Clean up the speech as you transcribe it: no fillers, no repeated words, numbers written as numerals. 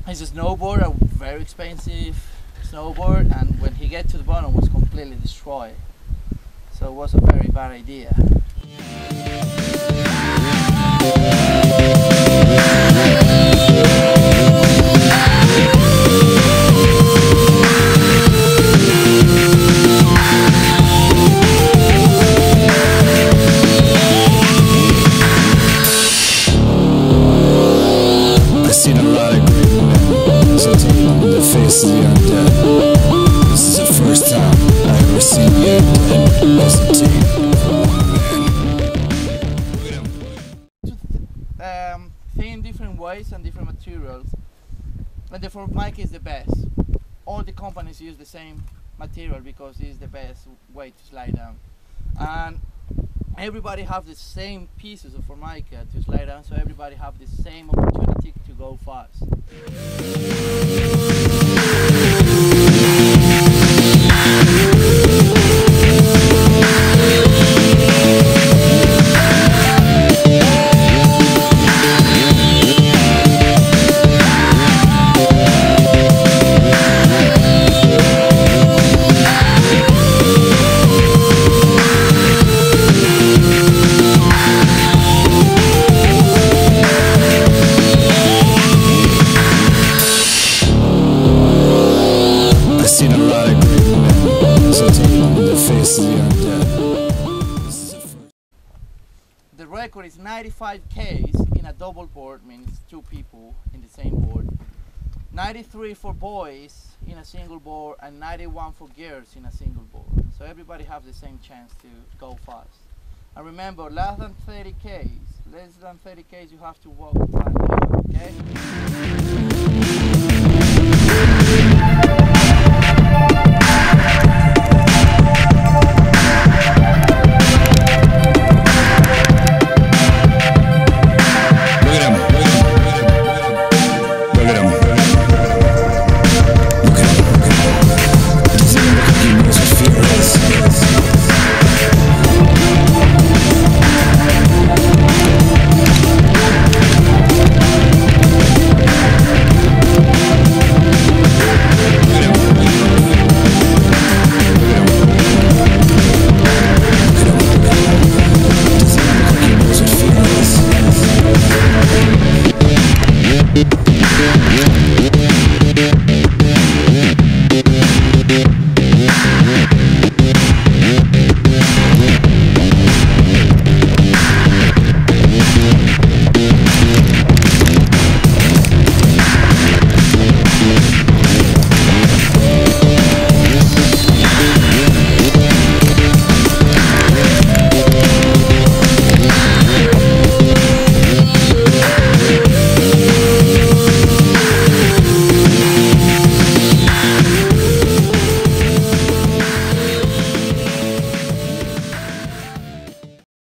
It's a snowboard, a very expensive snowboard, and when he get to the bottom was completely destroyed. So it was a very bad idea. I've seen a lot of great men hesitate in the face of the undead. This is the first time I've ever seen the undead hesitate for one man. Thin different ways and different materials, and the Formica is the best. All the companies use the same material because it's the best way to slide down, and everybody have the same pieces of Formica to slide down, so everybody have the same opportunity to go fast. I've seen a lot of great men hesitate in the face of the undead. This is the first. The record is 95 Ks in a double board, means two people in the same board. 93 for boys in a single board, and 91 for girls in a single board. So everybody have the same chance to go fast. And remember, less than 30 Ks you have to walk time, okay?